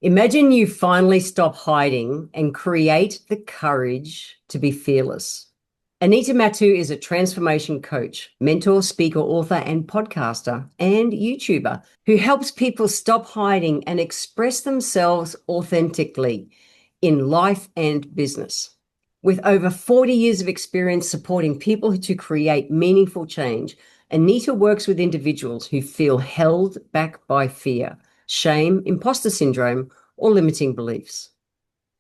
Imagine you finally stop hiding and create the courage to be fearless. Anita Mattu is a transformation coach, mentor, speaker, author, and podcaster, and YouTuber who helps people stop hiding and express themselves authentically in life and business. With over 40 years of experience supporting people to create meaningful change, Anita works with individuals who feel held back by fear, shame, imposter syndrome, or limiting beliefs.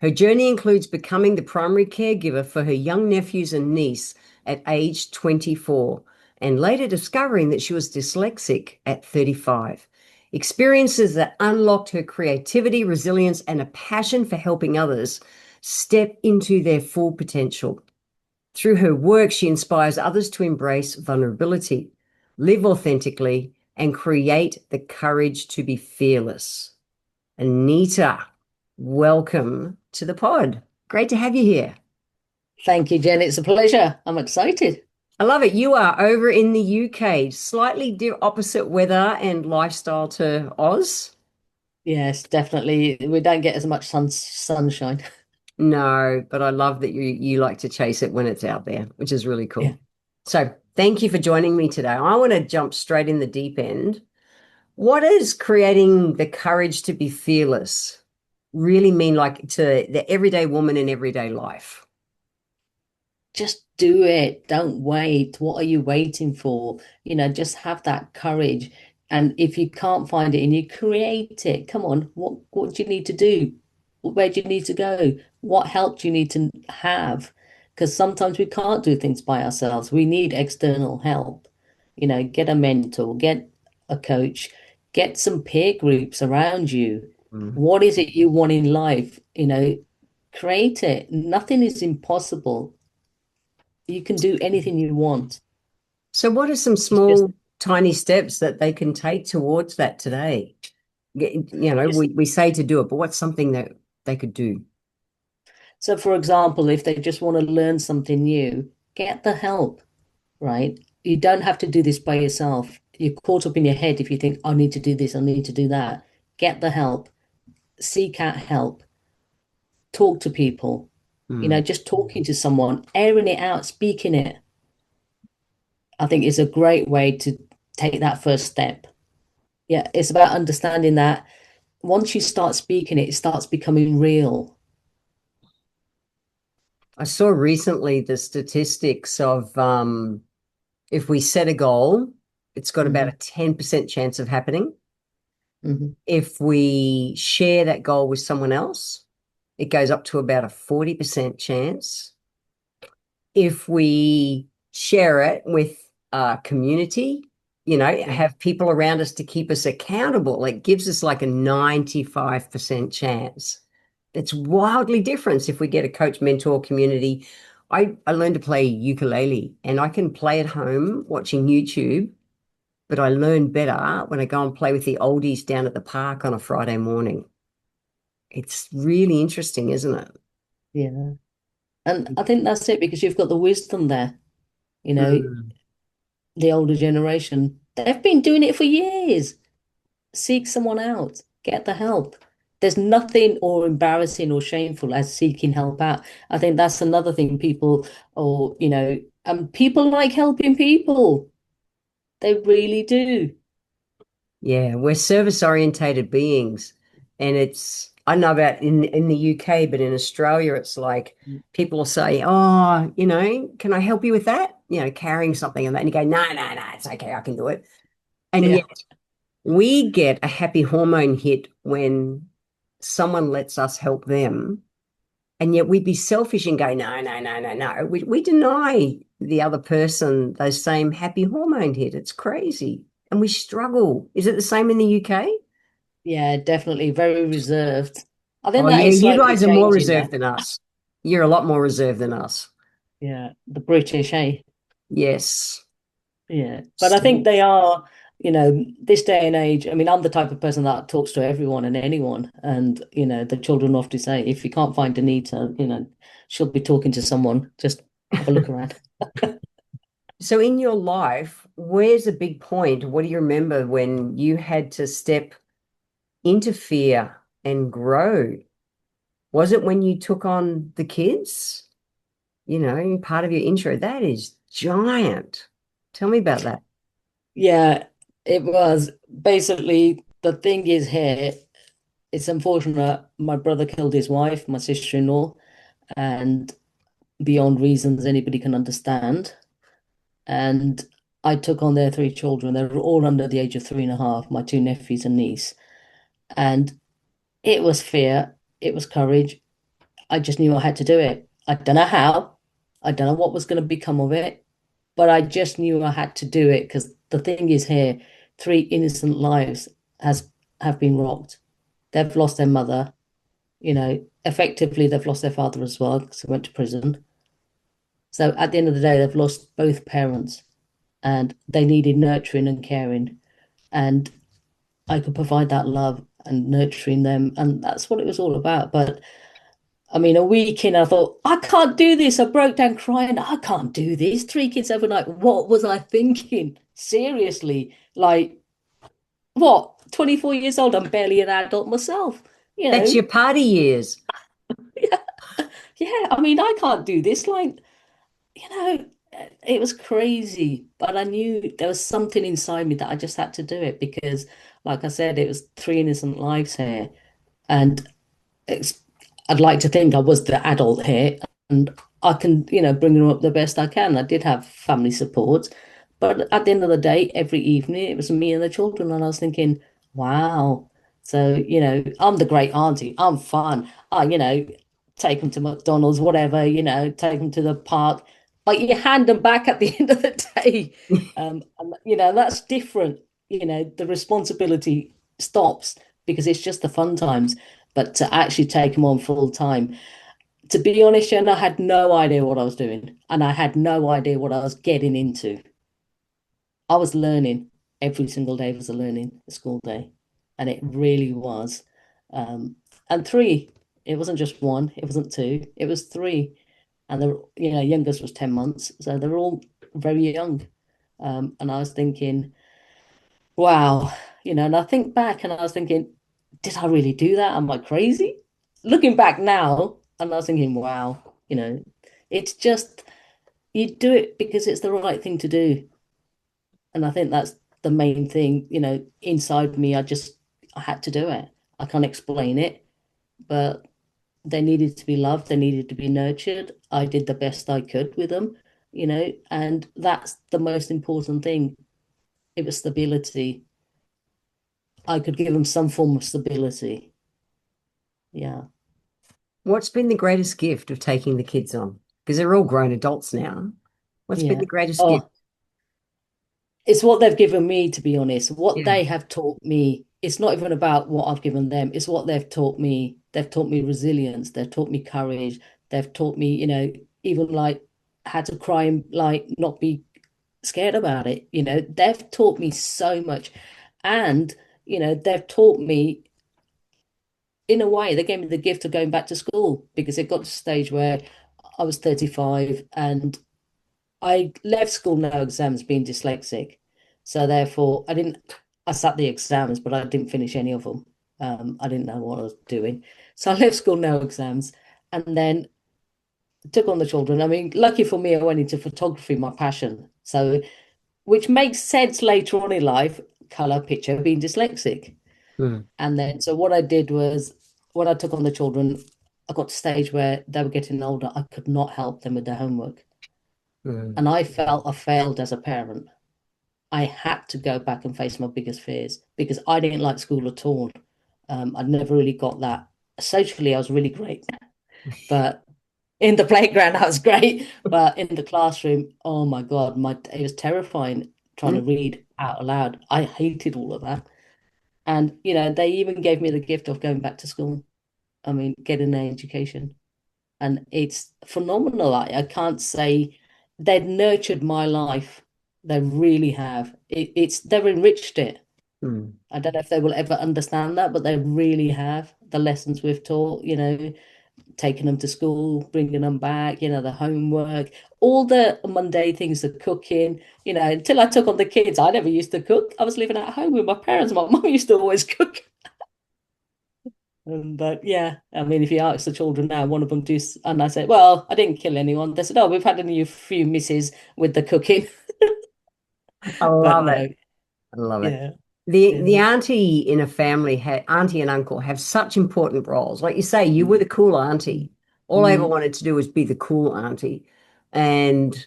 Her journey includes becoming the primary caregiver for her young nephews and niece at age 24, and later discovering that she was dyslexic at 35. Experiences that unlocked her creativity, resilience, and a passion for helping others step into their full potential. Through her work, she inspires others to embrace vulnerability, live authentically, and create the courage to be fearless. Anita, welcome to the pod. Great to have you here. Thank you, Jen. It's a pleasure. I'm excited. I love it. You are over in the UK, slightly opposite weather and lifestyle to Oz. Yes, definitely. We don't get as much sunshine. No, but I love that you like to chase it when it's out there, which is really Yeah. cool. So thank you for joining me today. I want to jump straight in the deep end. What does creating the courage to be fearless really mean, like to the everyday woman in everyday life? Just do it. Don't wait. What are you waiting for? Just have that courage. And if you can't find it and you create it, come on, what do you need to do? Where do you need to go? What help do you need to have? Because sometimes we can't do things by ourselves. We need external help. Get a mentor, get a coach, get some peer groups around you. Mm. What is it you want in life? Create it. Nothing is impossible. You can do anything you want. So what are some It's just, small, tiny steps that they can take towards that today? just We say to do it, but what's something that they could do? so for example, if they just want to learn something new, get the help, right? You don't have to do this by yourself. You're caught up in your head if you think, I need to do this, I need to do that. Get the help, seek out help, talk to people, Mm. just talking to someone, airing it out, speaking it, I think is a great way to take that first step. Yeah, it's about understanding that once you start speaking it, it starts becoming real. I saw recently the statistics of if we set a goal, it's got about a Hmm. 10% chance of happening. Hmm. If we share that goal with someone else, it goes up to about a 40% chance. If we share it with a community, Yeah. have people around us to keep us accountable, it gives us like a 95% chance. It's wildly different if we get a coach, mentor, community. I learned to play ukulele and I can play at home watching YouTube, but I learn better when I go and play with the oldies down at the park on a Friday morning. It's really interesting, isn't it? Yeah. And I think that's it because you've got the wisdom there, you know, Mm. the older generation. They've been doing it for years. Seek someone out, get the help. There's nothing or embarrassing or shameful as seeking help out. I think that's another thing people, or, people like helping people. They really do. Yeah, we're service orientated beings. And I don't know about in the UK, but in Australia, it's like people will say, oh, can I help you with that? Carrying something and that. And you go, no, no, no, it's okay. I can do it. And Yeah. yet we get a happy hormone hit when someone lets us help them. And yet we'd be selfish and go, no, no, no, no, no. We deny the other person those same happy hormone hit. It's crazy. And we struggle. Is it the same in the UK? Yeah, definitely very reserved. I think Oh, that yeah, is you slightly guys are more changing reserved there. than us. You're a lot more reserved than us. Yeah, the British, eh? Yes. Yeah, but I think So, they are, this day and age. I mean, I'm the type of person that talks to everyone and anyone. And, the children often say, if you can't find Anita, she'll be talking to someone. Just have a look around. so in your life, where's a big point? What do you remember when you had to step into fear? and grow. Was it when you took on the kids? Part of your intro. That is giant. Tell me about that. Yeah, it was. Basically, the thing is here, it's unfortunate. My brother killed his wife, my sister-in-law, and beyond reasons anybody can understand. And I took on their three children. They were all under the age of 3.5, my two nephews and niece. And it was fear, it was courage. I just knew I had to do it. I don't know how. I don't know what was going to become of it, but I just knew I had to do it because the thing is here, three innocent lives has have been rocked. They've lost their mother, effectively they've lost their father as well because they went to prison. So at the end of the day, they've lost both parents and they needed nurturing and caring. And I could provide that love and nurturing them. And that's what it was all about. But I mean, a week in, I thought, I can't do this. I broke down crying. I can't do this. Three kids overnight. What was I thinking? Seriously, like, what? 24 years old. I'm barely an adult myself. You That's know, your party years. yeah, yeah. I mean, I can't do this. Like, you know, it was crazy. But I knew there was something inside me that I just had to do it because, like I said, it was three innocent lives here. And it's, I'd like to think I was the adult here and I can, bring them up the best I can. I did have family support, but at the end of the day, every evening it was me and the children, and I was thinking, wow. So, I'm the great auntie. I'm fun. Take them to McDonald's, whatever, take them to the park. But you hand them back at the end of the day. And, that's different. The responsibility stops because it's just the fun times. But to actually take them on full time, to be honest, Jen, I had no idea what I was doing, and I had no idea what I was getting into. I was learning. Every single day was a learning school day, and it really was. Um, and three, it wasn't just one, it wasn't two, it was three. And youngest was 10 months, so they were all very young. And I was thinking, wow, and I think back and I was thinking, did I really do that? Am I crazy? Looking back now, and I was thinking, wow, it's just you do it because it's the right thing to do. And I think that's the main thing, inside me. I had to do it. I can't explain it, but they needed to be loved, they needed to be nurtured. I did the best I could with them, and that's the most important thing. It was stability. I could give them some form of stability. Yeah. What's been the greatest gift of taking the kids on? Because they're all grown adults now. What's been Yeah. the greatest gift? Oh, it's what they've given me, to be honest. What Yeah. they have taught me. It's not even about what I've given them. It's what they've taught me. They've taught me resilience. They've taught me courage. They've taught me, even like how to cry and like not be scared about it. They've taught me so much. And, they've taught me in a way, they gave me the gift of going back to school because it got to a stage where I was 35 and I left school no exams being dyslexic. So therefore, I sat the exams, but I didn't finish any of them. I didn't know what I was doing. So I left school no exams and then took on the children. I mean, lucky for me, I went into photography, my passion. So, which makes sense later on in life, color picture, being dyslexic. Mm, And then, so what I did was when I took on the children, I got to a stage where they were getting older. I could not help them with their homework. mm, And I felt I failed as a parent. I had to go back and face my biggest fears because I didn't like school at all. I'd never really got that. Socially, I was really great, but in the playground, I was great. But in the classroom, oh my God, it was terrifying trying to mm. read out loud. I hated all of that. And, they even gave me the gift of going back to school. I mean, getting an education. And it's phenomenal. I can't say they've nurtured my life. They really have. They've enriched it. Mm. I don't know if they will ever understand that, but they really have. The lessons we've taught, taking them to school, bringing them back, the homework, all the mundane things, the cooking, until I took on the kids, I never used to cook. I was living at home with my parents. My mum used to always cook. And yeah, I mean, if you ask the children now, one of them and I said, well, I didn't kill anyone. They said, oh, we've had a few misses with the cooking. I But love it. no, I love it. yeah, The yeah, auntie in a family, auntie and uncle have such important roles. Like you say, you were the cool auntie. All I ever mm, wanted to do was be the cool auntie, and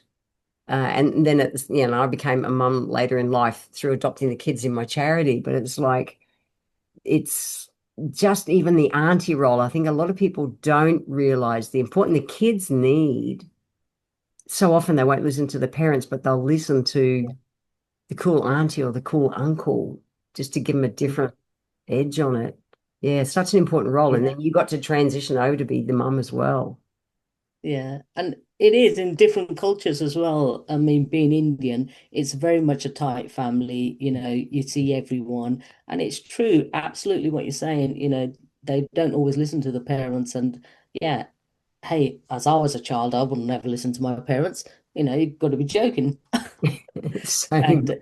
and then it's I became a mum later in life through adopting the kids in my charity. But it's like it's just even the auntie role. I think a lot of people don't realize the important the kids need. So often they won't listen to the parents, but they'll listen to the cool auntie or the cool uncle just to give them a mm, different edge on it. Yeah, such an important role. And yeah, then you got to transition over to be the mum as well. yeah. And it is in different cultures as well. I mean, being Indian, it's very much a tight family. You see everyone, and it's true, absolutely what you're saying. They don't always listen to the parents, and yeah, hey, as I was a child, I wouldn't ever listen to my parents. You've got to be joking. So, And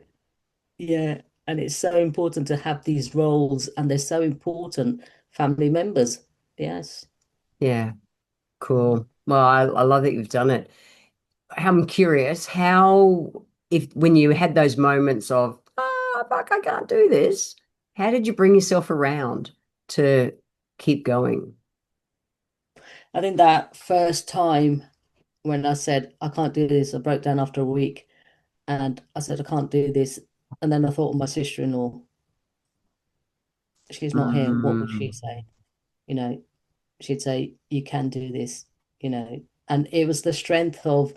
yeah, and it's so important to have these roles, and they're so important family members. Yes. yeah, cool. Well, I love that you've done it. I'm curious how, if when you had those moments of, fuck, I can't do this, how did you bring yourself around to keep going? I think that first time when I said, I can't do this, I broke down after a week and I said, I can't do this. And then I thought of my sister-in-law. She's not here. What would she Mm, say? You know, she'd say, you can do this. And it was the strength of,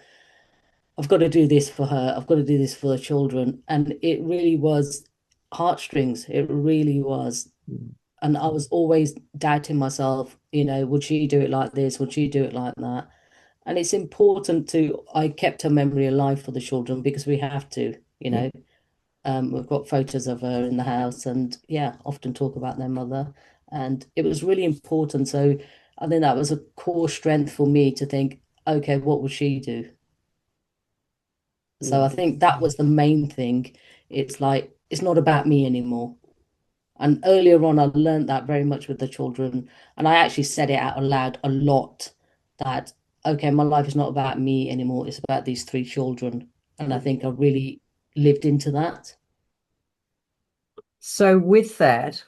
I've got to do this for her. I've got to do this for the children. And it really was heartstrings. It really was. And I was always doubting myself, would she do it like this? Would she do it like that? And it's important I kept her memory alive for the children because we have to, you yeah. know. We've got photos of her in the house and yeah, often talk about their mother. And it was really important. So I think that was a core strength for me to think, okay, what would she do? So I Mm. think that was the main thing. It's like, it's not about me anymore. And earlier on, I learned that very much with the children. And I actually said it out aloud a lot that, okay, my life is not about me anymore. It's about these three children. And I think I really lived into that. So, with that,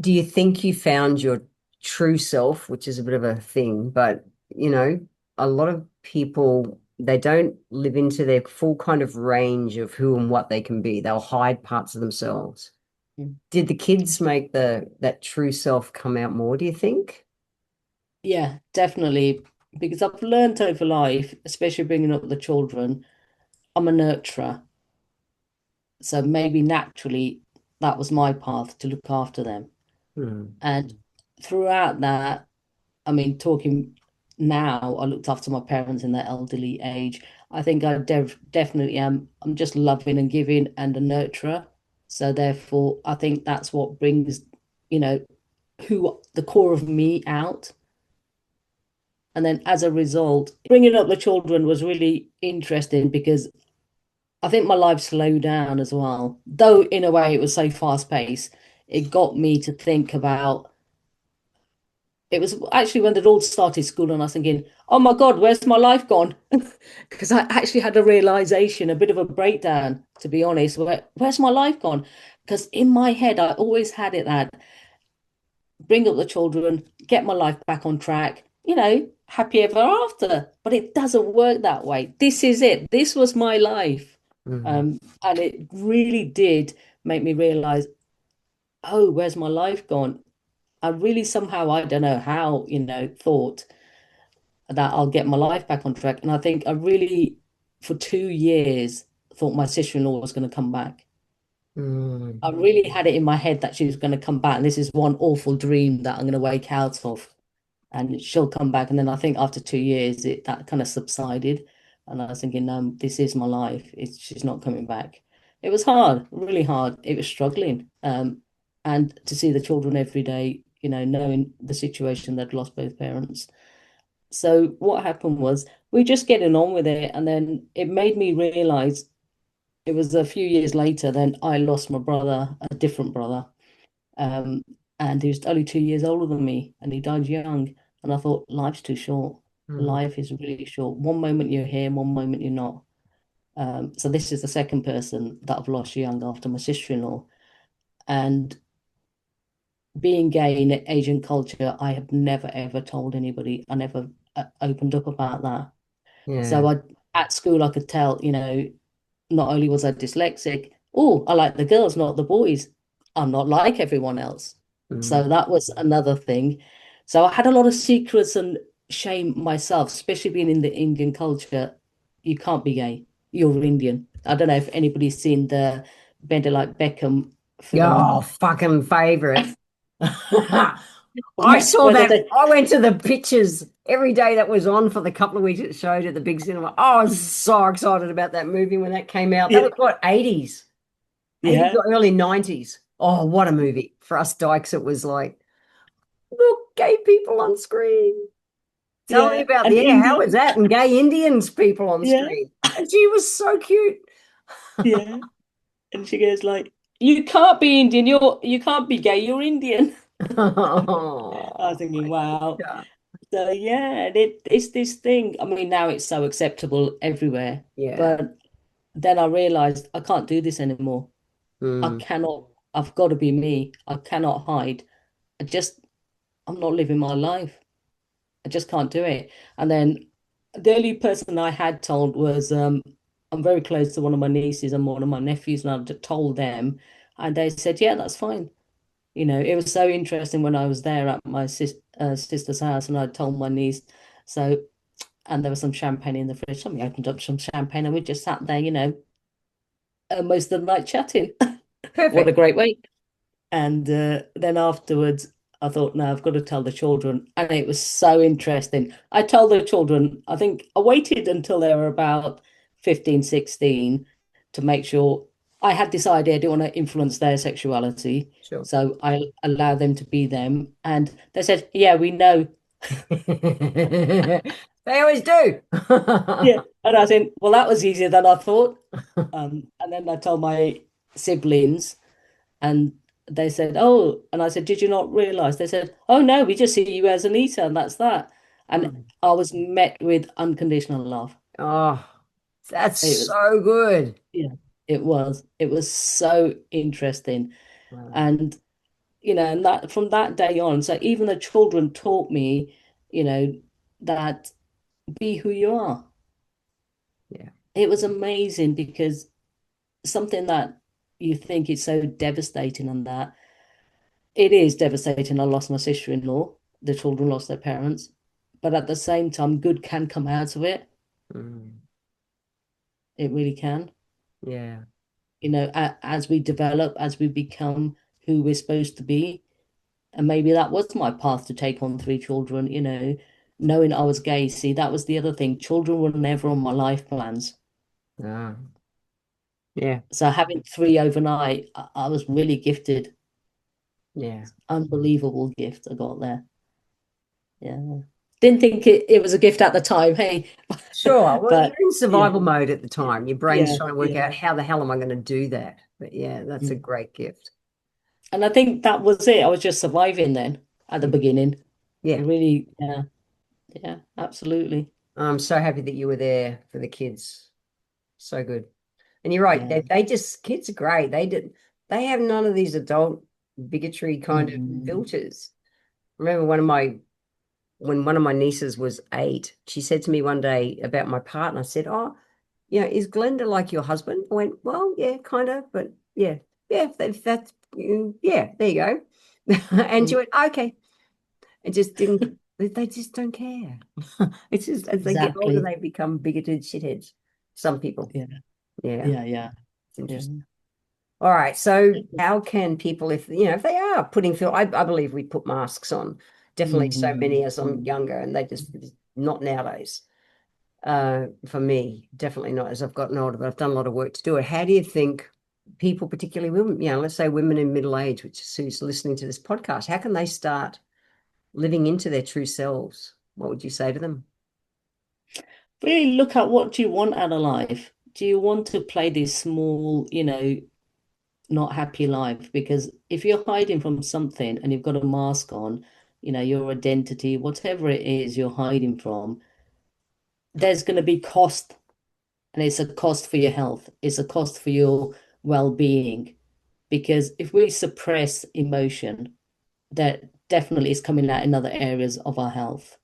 do you think you found your true self, which is a bit of a thing, but a lot of people they don't live into their full kind of range of who and what they can be. They'll hide parts of themselves. Mm. Did the kids make the that true self come out more, do you think? Yeah, definitely. Because I've learned over life, especially bringing up the children, I'm a nurturer. So maybe naturally that was my path to look after them. Hmm. And throughout that, I mean, talking now, I looked after my parents in their elderly age. I think I definitely am. I'm just loving and giving and a nurturer. So therefore, I think that's what brings, you know, who the core of me out. And then as a result, bringing up the children was really interesting because I think my life slowed down as well. Though in a way it was so fast paced, it got me to think about it was actually when they'd all started school and I was thinking, oh my God, where's my life gone? Because I actually had a realization, a bit of a breakdown, to be honest. Where's my life gone? Because in my head, I always had it that bring up the children, get my life back on track, happy ever after. But it doesn't work that way. This is it. This was my life. Hmm. And it really did make me realize, oh, where's my life gone? I really somehow, I don't know how, thought that I'll get my life back on track. And I think I really, for 2 years, thought my sister-in-law was going to come back. Hmm. I really had it in my head that she was going to come back. And this is one awful dream that I'm going to wake out of. And she'll come back. And then I think after 2 years, that kind of subsided. And I was thinking, this is my life. She's not coming back. It was hard, really hard. It was struggling. And to see the children every day, knowing the situation, they'd lost both parents. So what happened was we just getting on with it, and then it made me realize it was a few years later. Then I lost my brother, a different brother, um, and he was only 2 years older than me, and he died young. And I thought, life's too short. Mm. Life is really short. One moment you're here, one moment you're not. So this is the second person that I've lost young after my sister-in-law. And being gay in Asian culture, I have never ever told anybody. I never opened up about that. Yeah. So at school, I could tell, not only was I dyslexic, oh, I like the girls, not the boys. I'm not like everyone else. Mm. So that was another thing. So I had a lot of secrets and shame myself, especially being in the Indian culture. You can't be gay. You're Indian. I don't know if anybody's seen the Bender Like Beckham film. Oh, fucking favorite. I Where, saw where they that. say, I went to the pictures every day that was on for the couple of weeks it showed at the big cinema. Oh, I was so excited about that movie when that came out. That yeah, was what, 80s? 80s yeah, or early 90s. Oh, what a movie. For us dykes, it was like, look, gay people on screen. Tell me yeah, about, and yeah, how Indian, is that? And gay Indians people on yeah, screen. And she was so cute. yeah. And she goes like, "You can't be Indian. You can't be gay. You're Indian." I was Oh, thinking, my wow. God. So yeah, it's this thing. I mean, now it's so acceptable everywhere. Yeah. But then I realized I can't do this anymore. I Mm. cannot. I've got to be me. I cannot hide. I just, I'm not living my life. I just can't do it. And then the only person I had told was, I'm very close to one of my nieces and one of my nephews, and I just told them, and they said, yeah, that's fine. It was so interesting when I was there at my sister's house, and I told my niece. So, and there was some champagne in the fridge. Somebody opened up some champagne, and we just sat there, most of the night chatting. What a Perfect. great way. And then afterwards, I thought, no, I've got to tell the children. And it was so interesting. I told the children, I think I waited until they were about 15, 16 to make sure I had this idea I didn't want to influence their sexuality. Sure. So I allowed them to be them. And they said, yeah, we know. They always do. Yeah. And I said, well, that was easier than I thought. And then I told my siblings. And they said, "Oh," and I said, "Did you not realize?" They said, "Oh no, we just see you as Anita, and that's that." And Mm. I was met with unconditional love. Oh, that's It was, so good. yeah, it was. It was so interesting. Wow. And and that from that day on, so even the children taught me, you know, that be who you are. Yeah. It was amazing because something that you think is so devastating and that it is devastating. I lost my sister-in-law. The children lost their parents. But at the same time, good can come out of it. Mm. It really can. Yeah. As we develop, as we become who we're supposed to be. And maybe that was my path to take on three children, knowing I was gay. See, that was the other thing. Children were never on my life plans. Ah. Yeah. So having three overnight, I was really gifted. Yeah. Unbelievable gift I got there. Yeah. Didn't think it was a gift at the time, hey. Sure. Well, But you're in yeah, survival mode at the time. Your brain's yeah, trying to work yeah. out how the hell am I going to do that? But yeah, that's a Mm. great gift. And I think that was it. I was just surviving then at the Mm. beginning. It Yeah. really, yeah, yeah, absolutely. I'm so happy that you were there for the kids. So good. And you're right. Yeah. Kids are great. They have none of these adult bigotry kind of Mm. filters. I remember when one of my nieces was 8, she said to me one day about my partner. I said, "Oh, is Glenda like your husband?" I went, "Well, yeah, kind of, but yeah, yeah, if that's yeah, there you go." And she Mm. went, "Okay." It just didn't. They just don't care. It's just as they get older, Exactly. they become bigoted shitheads. Some people, Yeah, yeah, yeah, yeah, it's yeah. interesting. All right. So how can people, if they are putting I believe we put masks on. Definitely so many Mhm. as I'm Mhm. younger, and they just not nowadays. For me, definitely not as I've gotten older, but I've done a lot of work to do it. How do you think people, particularly women, let's say women in middle age, which is who's listening to this podcast, how can they start living into their true selves? What would you say to them? Really look at what do you want out of life. Do you want to play this small, not happy life. Because if you're hiding from something and you've got a mask on, your identity, whatever it is you're hiding from, there's going to be cost. And it's a cost for your health. It's a cost for your well-being. Because if we suppress emotion, that definitely is coming out in other areas of our health.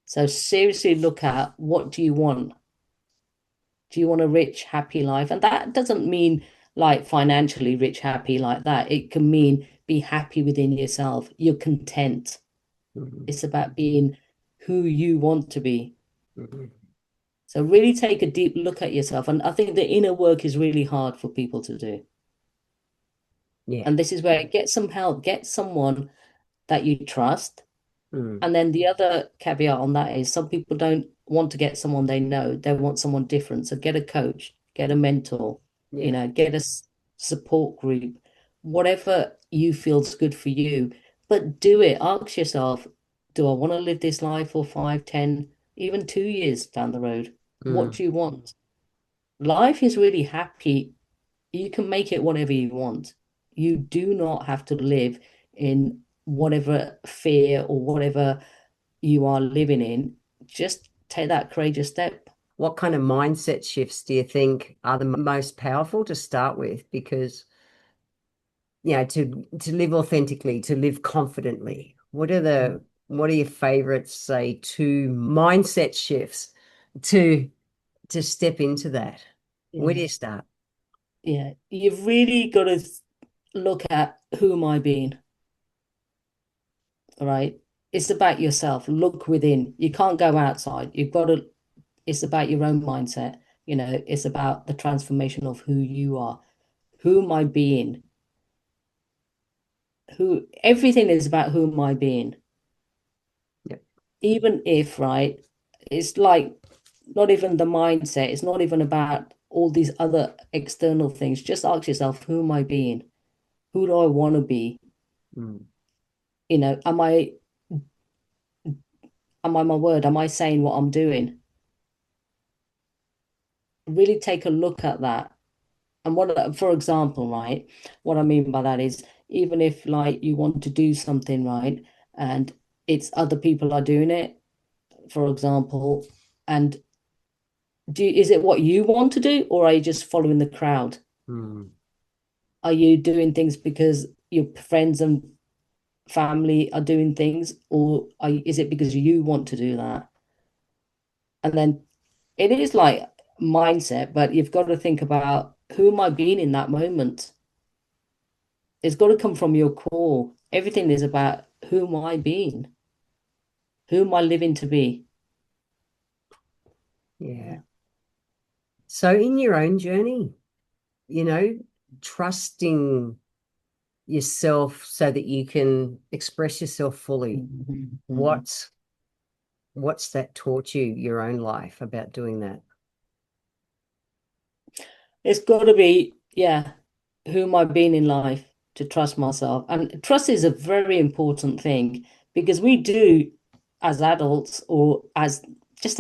So seriously look at, what do you want? Do you want a rich, happy life? And that doesn't mean like financially rich, happy like that. It can mean be happy within yourself. You're content. Mhm. It's about being who you want to be. Mhm. So really take a deep look at yourself. And I think the inner work is really hard for people to do. Yeah. And this is where get some help, get someone that you trust. Mm. And then the other caveat on that is some people don't want to get someone they know, they want someone different. So get a coach, get a mentor, Yeah. get a support group, whatever you feels good for you. But do it. Ask yourself, do I want to live this life for 5, 10, even 2 years down the road? What Mm. do you want? Life is really happy. You can make it whatever you want. You do not have to live in whatever fear or whatever you are living in. Just take that courageous step. What kind of mindset shifts do you think are the most powerful to start with? Because, to live authentically, to live confidently, what are your favorites, say, two mindset shifts to step into that? Where do Yeah, you start? yeah. You've really got to look at, who am I being? All right. It's about yourself. Look within. You can't go outside. You've got to, it's about your own mindset. It's about the transformation of who you are. Who am I being? Everything is about who am I being? Yep. Even if, right, it's like not even the mindset, it's not even about all these other external things. Just ask yourself, who am I being? Who do I want to be? Mm. Am I my word? Am I saying what I'm doing? Really take a look at that. And for example, right, what I mean by that is, even if like you want to do something, right, and it's other people are doing it, for example, and is it what you want to do, or are you just following the crowd? Mm. Are you doing things because your friends and family are doing things, or is it because you want to do that? And then it is like mindset, but you've got to think about, who am I being in that moment? It's got to come from your core. Everything is about, who am I being? Who am I living to be? Yeah. So in your own journey, you know, trusting yourself so that you can express yourself fully. Mhm, mhm. What's that taught you, your own life, about doing that? It's got to be, yeah, who am I being in life, to trust myself? And trust is a very important thing, because we do, as adults or as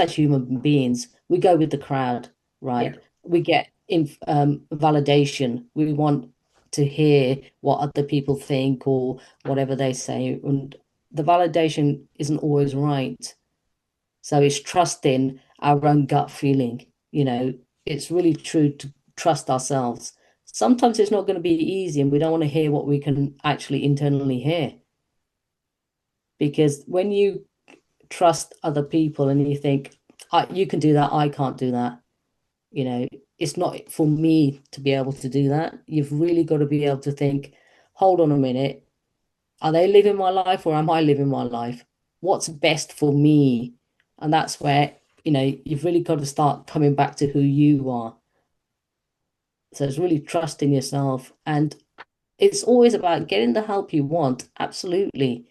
human beings, we go with the crowd, Yeah. right? We get validation. We want to hear what other people think or whatever they say. And the validation isn't always right. So it's trusting our own gut feeling. It's really true to trust ourselves. Sometimes it's not going to be easy, and we don't want to hear what we can actually internally hear. Because when you trust other people and you think, you can do that, I can't do that, you know, it's not for me to be able to do that. You've really got to be able to think, hold on a minute, are they living my life or am I living my life? What's best for me? And that's where, you've really got to start coming back to who you are. So it's really trusting yourself. And it's always about getting the help you want, absolutely.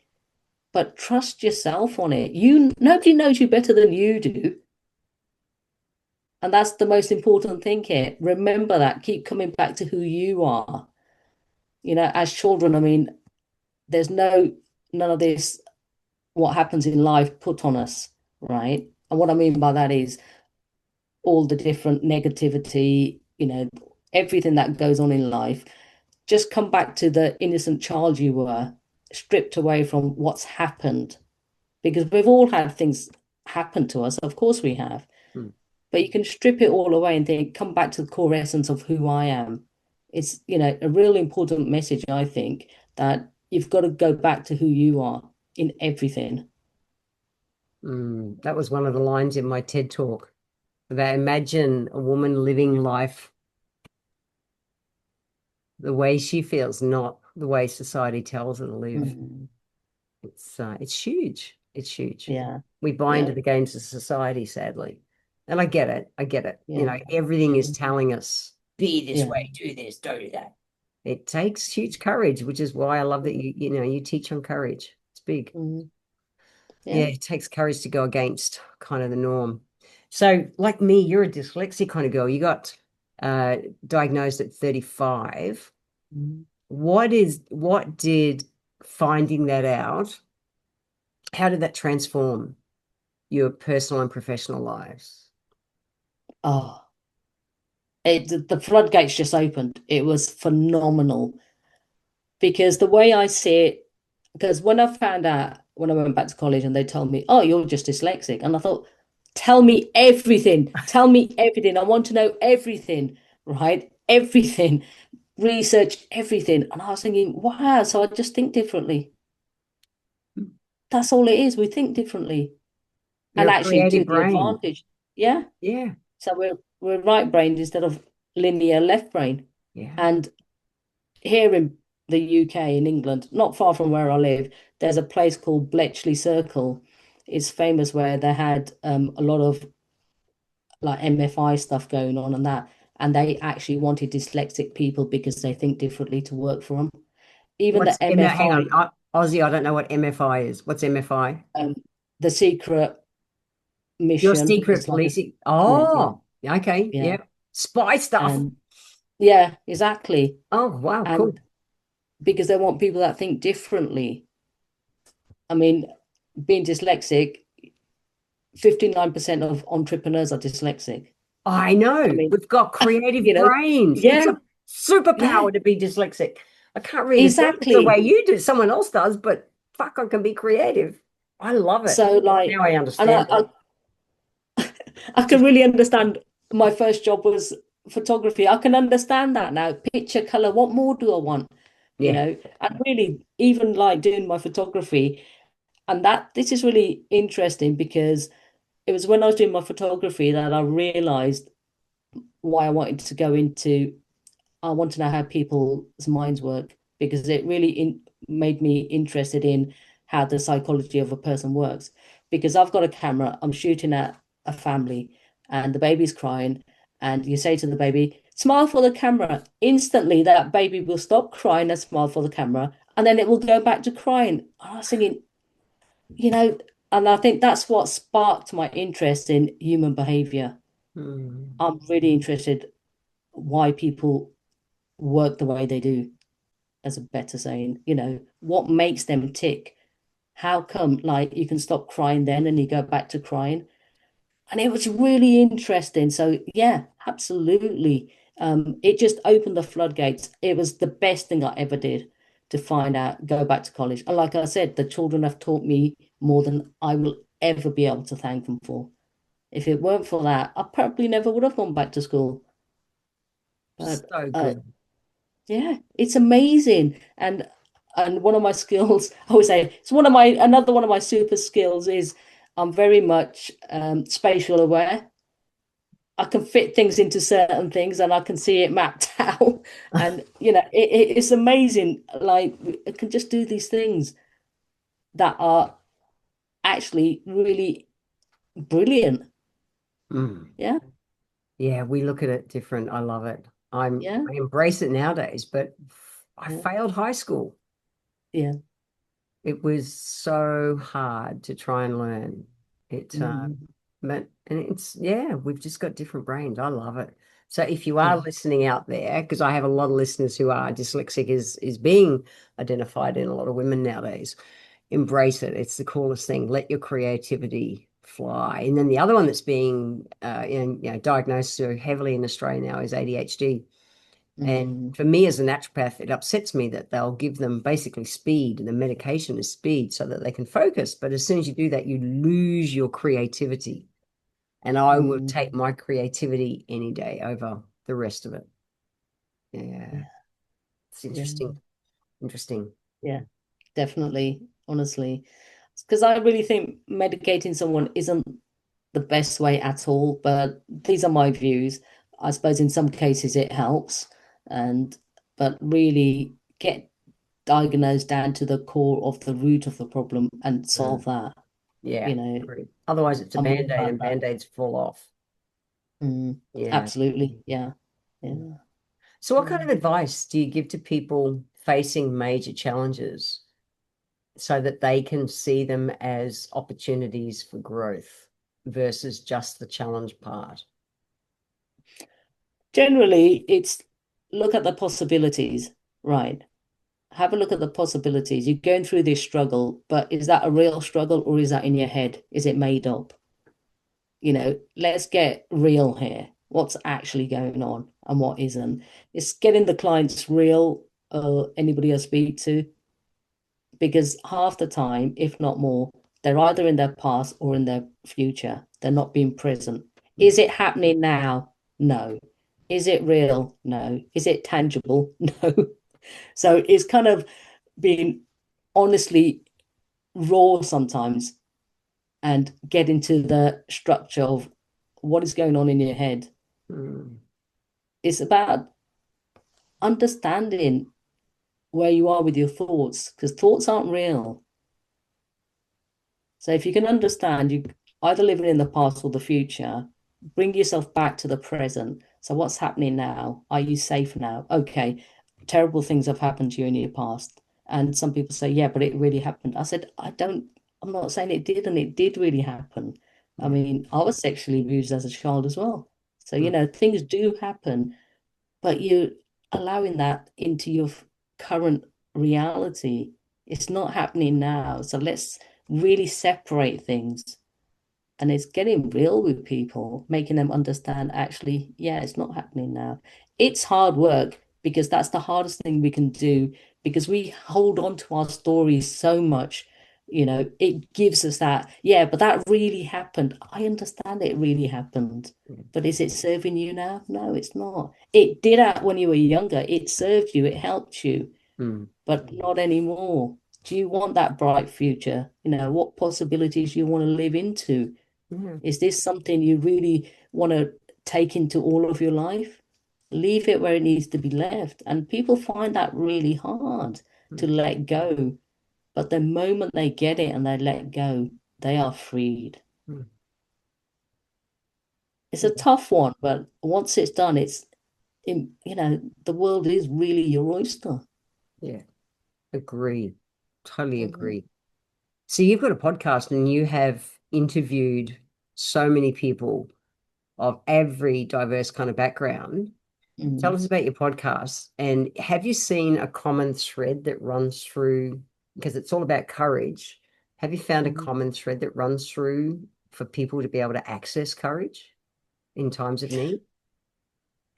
But trust yourself on it. Nobody knows you better than you do. And that's the most important thing here. Remember that. Keep coming back to who you are. As children, I mean, there's none of this, what happens in life, put on us, right? And what I mean by that is all the different negativity, everything that goes on in life. Just come back to the innocent child you were, stripped away from what's happened. Because we've all had things happen to us, of course we have. Mm. But you can strip it all away and think, come back to the core essence of who I am. It's, a real important message, I think, that you've got to go back to who you are in everything. That was one of the lines in my TED talk. About imagine a woman living life the way she feels, not the way society tells her to live. Mm. It's huge. It's huge. Yeah, We buy into yeah, the games of society, sadly. And I get it. I get it. yeah, Everything is mm, telling us, be this yeah, way, do this, don't do that. It takes huge courage, which is why I love that you teach on courage. It's big. mm, Yeah, yeah. it takes courage to go against kind of the norm. So, like me, you're a dyslexic kind of girl. You got uh diagnosed at 35. Mm. What did finding that out, how did that transform your personal and professional lives? Oh, the floodgates just opened. It was phenomenal because the way I see it, because when I found out when I went back to college and they told me, oh, you're just dyslexic. And I thought, tell me everything. Tell me everything. I want to know everything, right? Everything. Research everything. And I was thinking, wow, so I just think differently. That's all it is. We think differently. You're And a actually to creative the brain. advantage. Yeah. Yeah, So we're right-brained instead of linear left brain. yeah. And here in the UK, in England, not far from where I live, there's a place called Bletchley Circle. It's famous where they had a lot of like MFI stuff going on and that, and they actually wanted dyslexic people because they think differently to work for them. Even What's the hang MFI, on, Aussie, I don't know what MFI is. What's MFI? um, the secret Your mission secret is like a policing. yeah, yeah, Oh, okay, yeah, yeah. Spy stuff. and yeah, exactly. Oh, wow, And cool. because they want people that think differently. I mean, being dyslexic, 59% of entrepreneurs are dyslexic. I I know. mean, We've got creative you know, brains. It's yeah, a yeah, superpower to be dyslexic. I can't read a sentence the way exactly. you do, someone else does, but fuck, I can be creative. I love it. So like, Now I and understand it. I Just can really understand. My first job was photography. I can understand that now. Picture, color. What more do I want? yeah. And really, even like doing my photography, and that this is really interesting because it was when I was doing my photography that I realized why I wanted to go into. I want to know how people's minds work because it really made me interested in how the psychology of a person works. Because I've got a camera, I'm shooting at a family, and the baby's crying, and you say to the baby, smile for the camera. Instantly, that baby will stop crying and smile for the camera, and then it will go back to crying. And I was thinking, you know, and I think that's what sparked my interest in human behavior. Hmm. I'm really interested why people work the way they do, as a better saying, what makes them tick? How come like you can stop crying then and you go back to crying? And it was really interesting. So yeah, absolutely. It just opened the floodgates. It was the best thing I ever did to find out, go back to college. And like I said, the children have taught me more than I will ever be able to thank them for. If it weren't for that, I probably never would have gone back to school. But So good. yeah, it's amazing. And one of my skills, I always say, it's another one of my super skills is I'm very much spatial aware. I can fit things into certain things and I can see it mapped out. And it's amazing. Like I can just do these things that are actually really brilliant. Mm. Yeah, Yeah, we look at it different. I love it. yeah, I embrace it nowadays, but I yeah, failed high school. yeah. It was so hard to try and learn. It Mm, but and it's yeah, we've just got different brains. I love it. So if you are yeah, listening out there, because I have a lot of listeners who are dyslexic is being identified in a lot of women nowadays, embrace it. It's the coolest thing. Let your creativity fly. And then the other one that's being diagnosed so heavily in Australia now is ADHD. And Mm, for me as a naturopath, it upsets me that they'll give them basically speed, and the medication is speed so that they can focus. But as soon as you do that, you lose your creativity. And I will mm, take my creativity any day over the rest of it. yeah, Yeah, it's yeah, interesting. Interesting. yeah, definitely. Honestly, because I really think medicating someone isn't the best way at all, but these are my views. I suppose in some cases it helps, and but really get diagnosed down to the core of the root of the problem and Mm. solve that. Yeah, You know, agreed. Otherwise, it's a I'm all band-aid about and that. band-aids fall off. Yeah. Absolutely. Yeah. Mm. Yeah. So, what kind of Mm. advice do you give to people facing major challenges so that they can see them as opportunities for growth versus just the challenge part? Generally, it's look at the possibilities, right? Have a look at the possibilities. You're going through this struggle, but is that a real struggle or is that in your head? Is it made up? Let's get real here. What's actually going on and what isn't? It's getting the clients real, anybody I speak to, because half the time, if not more, they're either in their past or in their future. They're not being present. Mm. Is it happening now? No. Is it real? No. Is it tangible? No. So it's kind of being honestly raw sometimes and get into the structure of what is going on in your head. Mm. It's about understanding where you are with your thoughts, because thoughts aren't real. So if you can understand, you either living in the past or the future, bring yourself back to the present. So what's happening now? Are you safe now? Okay, terrible things have happened to you in your past. And some people say, yeah, but it really happened. I said, I'm not saying it did, and it did really happen. I Yeah. mean, I was sexually abused as a child as well. So, Mm. things do happen, but you're allowing that into your current reality. It's not happening now. So let's really separate things. And it's getting real with people, making them understand actually, yeah, it's not happening now. It's hard work because that's the hardest thing we can do because we hold on to our stories so much. It gives us that, yeah, but that really happened. I understand it really happened. Mm. But is it serving you now? No, it's not. It did that when you were younger. It served you, it helped you, Mm. but not anymore. Do you want that bright future? What possibilities you want to live into? Yeah. Is this something you really want to take into all of your life? Leave it where it needs to be left. And people find that really hard to Mm. let go. But the moment they get it and they let go, they are freed. Mm. It's a Yeah. tough one, but once it's done, the world is really your oyster. Yeah. Agree. Totally Mhm, agree. So you've got a podcast and you have interviewed so many people of every diverse kind of background. Tell mhm, us about your podcast, and have you seen a common thread that runs through, because it's all about courage. Have you found a mhm. common thread that runs through for people to be able to access courage in times of need?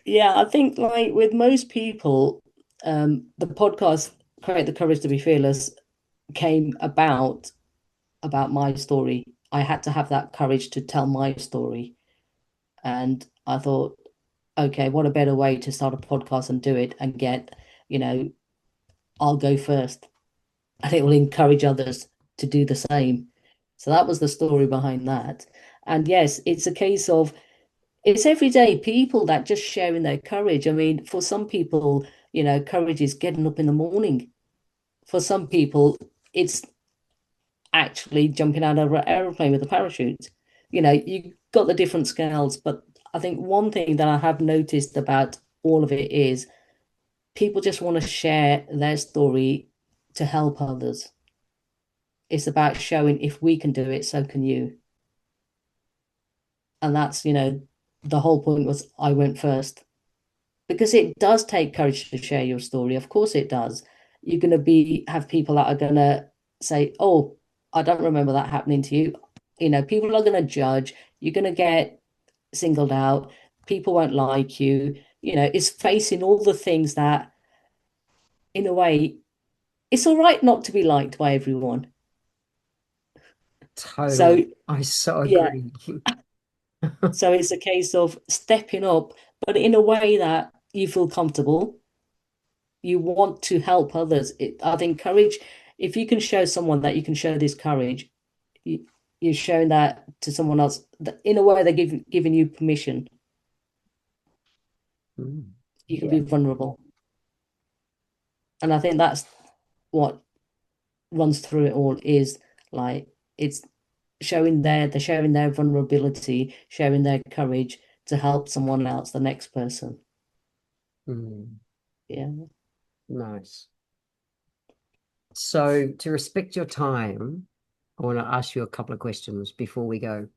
Yeah, I think like with most people, the podcast Create the Courage to Be Fearless came about my story. I had to have that courage to tell my story. And I thought, okay, what a better way to start a podcast and do it and get, you know, I'll go first and it will encourage others to do the same. So that was the story behind that. And yes, it's a case of it's everyday people that just sharing their courage. I mean, for some people, courage is getting up in the morning. For some people, it's actually jumping out of an aeroplane with a parachute. You got the different scales, but I think one thing that I have noticed about all of it is people just want to share their story to help others. It's about showing if we can do it, so can you. And that's, the whole point was I went first because it does take courage to share your story. Of course it does. You're going to have people that are going to say, "Oh, I don't remember that happening to you." People are going to judge. You're going to get singled out. People won't like you. is facing all the things that, in a way, it's all right not to be liked by everyone. So, Totally. I so yeah, agree. so it's a case of stepping up, but in a way that you feel comfortable. You want to help others. I think courage, if you can show someone that you can show this courage, you, you're showing that to someone else. In a way, they're giving you permission. Mm. You can Yeah. be vulnerable. And I think that's what runs through it all is like it's they're showing their vulnerability, showing their courage to help someone else, the next person. Mm. Yeah. Nice. So, to respect your time, I want to ask you a couple of questions before we go.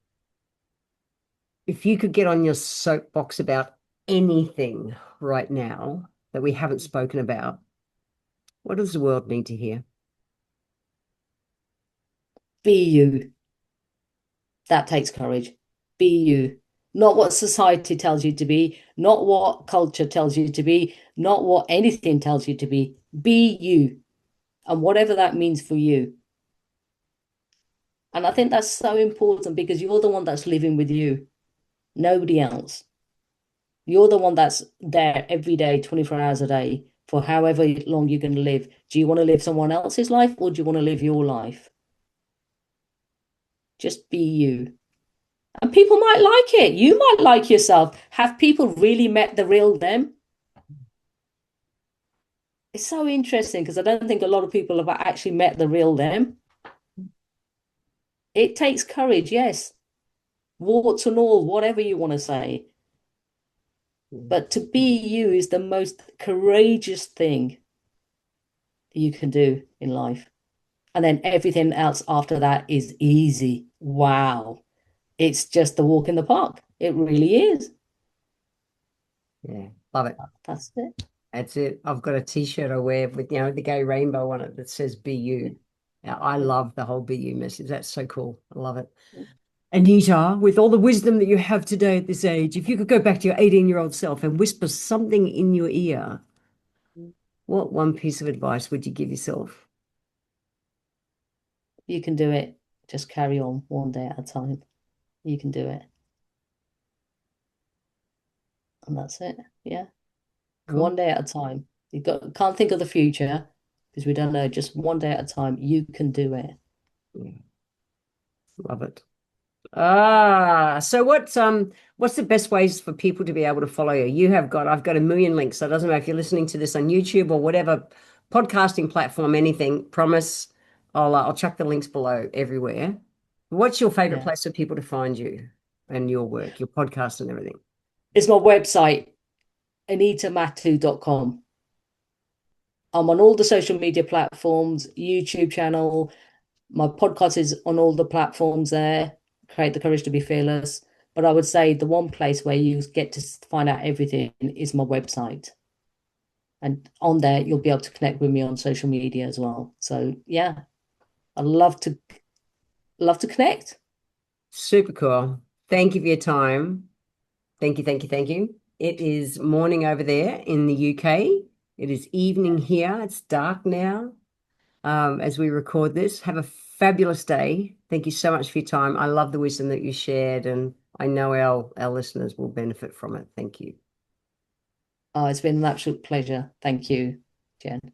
If you could get on your soapbox about anything right now that we haven't spoken about, what does the world need to hear? Be you. That takes courage. Be you. Not what society tells you to be, not what culture tells you to be, not what anything tells you to be. Be you. And whatever that means for you. And I think that's so important because you're the one that's living with you, nobody else. You're the one that's there every day, 24 hours a day, for however long you're going to live. Do you want to live someone else's life or do you want to live your life? Just be you. And people might like it. You might like yourself. Have people really met the real them? It's so interesting because I don't think a lot of people have actually met the real them. It takes courage, yes, warts and all, whatever you want to say. But to be you is the most courageous thing you can do in life. And then everything else after that is easy. Wow. It's just a walk in the park. It really is. Yeah, love it. That's it. That's it. I've got a t-shirt I wear with, the gay rainbow on it that says be Yeah. you. Now, I Yeah. love the whole be you message. That's so cool. I love it. Anita, with all the wisdom that you have today at this age, if you could go back to your 18-year-old self and whisper something in your ear, what one piece of advice would you give yourself? You can do it. Just carry on one day at a time. You can do it. And that's it. Yeah. Cool. One day at a time. Can't think of the future because we don't know. Just one day at a time. You can do it. Yeah, love it. So what's the best ways for people to be able to follow you? I've got a million links. So it doesn't matter if you're listening to this on YouTube or whatever podcasting platform, anything, promise I'll chuck the links below everywhere. What's your favorite Yeah. place for people to find you and your work, your podcast and everything? It's my website, anitamattu.com. I'm on all the social media platforms, YouTube channel. My podcast is on all the platforms there. Create the Courage to Be Fearless. But I would say the one place where you get to find out everything is my website. And on there, you'll be able to connect with me on social media as well. So yeah, I love to connect. Super cool. Thank you for your time. Thank you, thank you, thank you. It is morning over there in the UK. It is evening here. It's dark now. As we record this. Have a fabulous day. Thank you so much for your time. I love the wisdom that you shared, and I know our listeners will benefit from it. Thank you. Oh, it's been an absolute pleasure. Thank you, Jen.